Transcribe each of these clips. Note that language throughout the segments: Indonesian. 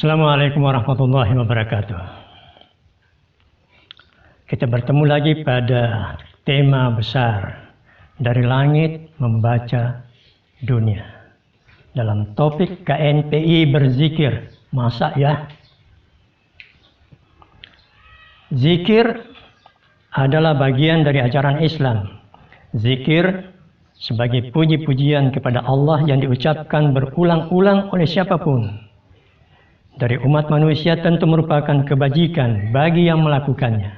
Assalamualaikum warahmatullahi wabarakatuh. Kita bertemu lagi pada tema besar dari langit membaca dunia. Dalam topik KNPI berzikir. Masa ya? Zikir adalah bagian dari ajaran Islam. Zikir sebagai puji-pujian kepada Allah yang diucapkan berulang-ulang oleh siapapun dari umat manusia tentu merupakan kebajikan bagi yang melakukannya.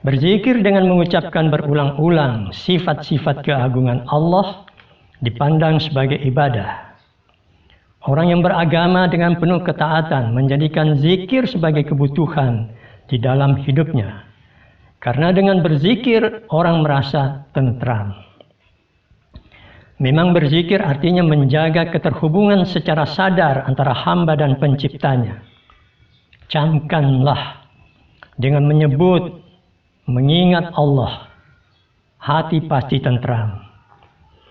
Berzikir dengan mengucapkan berulang-ulang sifat-sifat keagungan Allah dipandang sebagai ibadah. Orang yang beragama dengan penuh ketaatan menjadikan zikir sebagai kebutuhan di dalam hidupnya. Karena dengan berzikir orang merasa tentram. Memang berzikir artinya menjaga keterhubungan secara sadar antara hamba dan penciptanya. Camkanlah dengan menyebut, mengingat Allah, hati pasti tentram.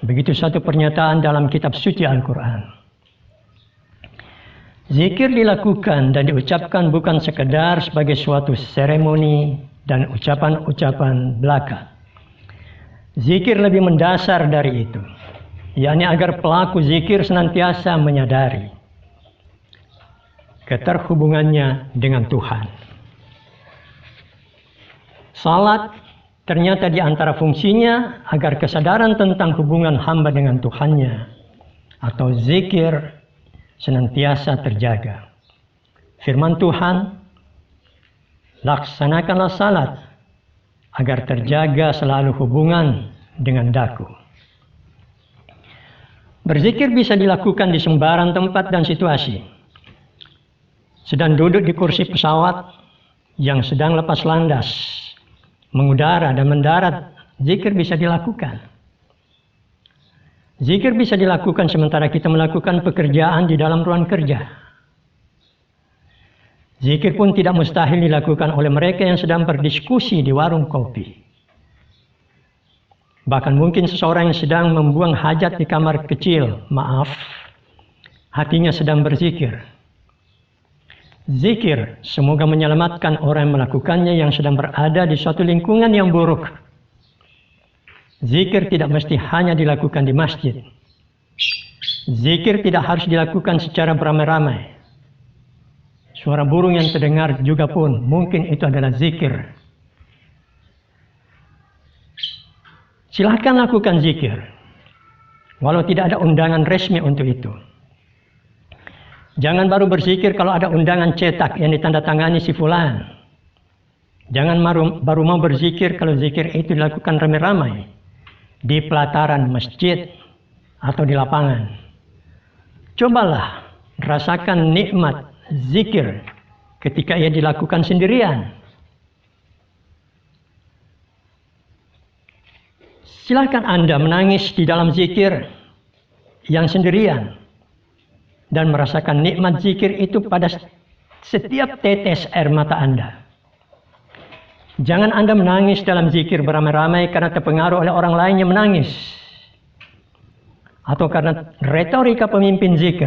Begitu satu pernyataan dalam kitab suci Al-Quran. Zikir dilakukan dan diucapkan bukan sekedar sebagai suatu seremoni dan ucapan-ucapan belaka. Zikir lebih mendasar dari itu. Yakni agar pelaku zikir senantiasa menyadari keterhubungannya dengan Tuhan. Salat ternyata di antara fungsinya agar kesadaran tentang hubungan hamba dengan Tuhannya atau zikir senantiasa terjaga. Firman Tuhan, laksanakanlah salat agar terjaga selalu hubungan dengan Daku. Berzikir bisa dilakukan di sembarang tempat dan situasi. Sedang duduk di kursi pesawat yang sedang lepas landas, mengudara dan mendarat, zikir bisa dilakukan. Zikir bisa dilakukan sementara kita melakukan pekerjaan di dalam ruang kerja. Zikir pun tidak mustahil dilakukan oleh mereka yang sedang berdiskusi di warung kopi. Bahkan mungkin seseorang yang sedang membuang hajat di kamar kecil, hatinya sedang berzikir. Zikir semoga menyelamatkan orang yang melakukannya yang sedang berada di suatu lingkungan yang buruk. Zikir tidak mesti hanya dilakukan di masjid. Zikir tidak harus dilakukan secara beramai-ramai. Suara burung yang terdengar juga pun mungkin itu adalah zikir. Silahkan lakukan zikir, walau tidak ada undangan resmi untuk itu. Jangan baru berzikir kalau ada undangan cetak yang ditandatangani si fulan. Jangan baru mau berzikir kalau zikir itu dilakukan ramai-ramai di pelataran masjid atau di lapangan. Cobalah rasakan nikmat zikir ketika ia dilakukan sendirian. Silakan Anda menangis di dalam zikir yang sendirian dan merasakan nikmat zikir itu pada setiap tetes air mata Anda. Jangan Anda menangis dalam zikir beramai-ramai karena terpengaruh oleh orang lain yang menangis atau karena retorika pemimpin zikir.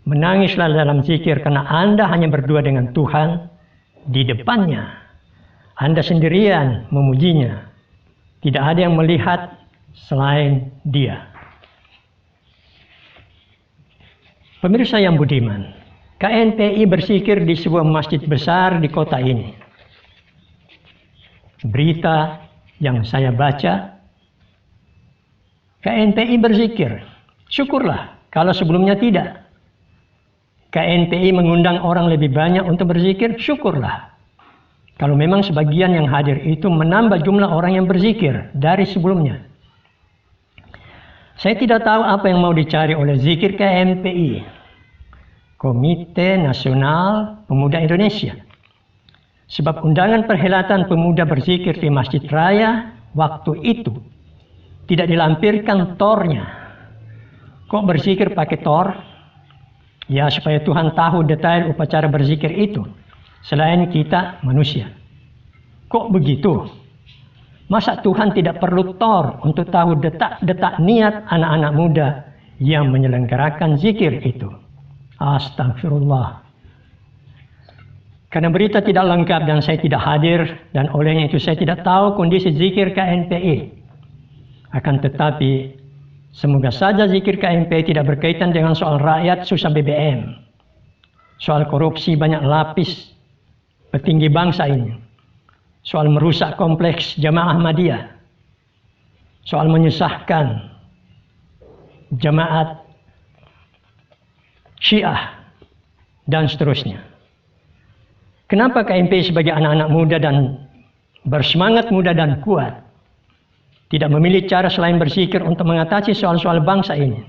Menangislah dalam zikir karena Anda hanya berdua dengan Tuhan di depannya. Anda sendirian memujinya. Tidak ada yang melihat selain Dia. Pemirsa yang budiman, KNPI berzikir di sebuah masjid besar di kota ini. Berita yang saya baca, KNPI berzikir. Syukurlah kalau sebelumnya tidak. KNPI mengundang orang lebih banyak untuk berzikir, syukurlah. Kalau memang sebagian yang hadir itu menambah jumlah orang yang berzikir dari sebelumnya. Saya tidak tahu apa yang mau dicari oleh zikir KNPI, Komite Nasional Pemuda Indonesia. Sebab undangan perhelatan pemuda berzikir di Masjid Raya waktu itu tidak dilampirkan tornya. Kok berzikir pakai tor? Ya supaya Tuhan tahu detail upacara berzikir itu. Selain kita manusia. Kok begitu? Masa Tuhan tidak perlu tor untuk tahu detak-detak niat anak-anak muda yang menyelenggarakan zikir itu? Astagfirullah. Karena berita tidak lengkap dan saya tidak hadir, dan olehnya itu saya tidak tahu kondisi zikir KNPI. Akan tetapi, semoga saja zikir KNPI tidak berkaitan dengan soal rakyat susah BBM, soal korupsi banyak lapis petinggi bangsa ini, soal merusak kompleks Jamaah Ahmadiyah, soal menyusahkan jamaat Syiah, dan seterusnya. Kenapa KNPI sebagai anak-anak muda dan bersemangat muda dan kuat tidak memilih cara selain berzikir untuk mengatasi soal-soal bangsa ini?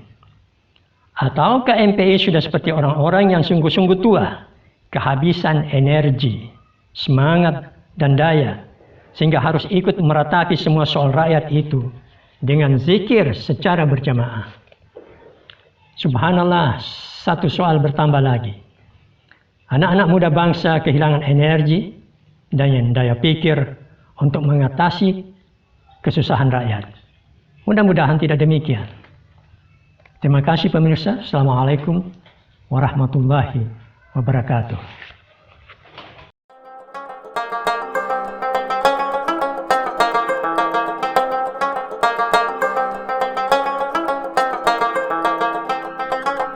Atau KNPI sudah seperti orang-orang yang sungguh-sungguh tua, kehabisan energi, semangat, dan daya, sehingga harus ikut meratapi semua soal rakyat itu dengan zikir secara berjamaah. Subhanallah, satu soal bertambah lagi. Anak-anak muda bangsa kehilangan energi dan daya pikir untuk mengatasi kesusahan rakyat. Mudah-mudahan tidak demikian. Terima kasih pemirsa. Assalamualaikum warahmatullahi wabarakatuh.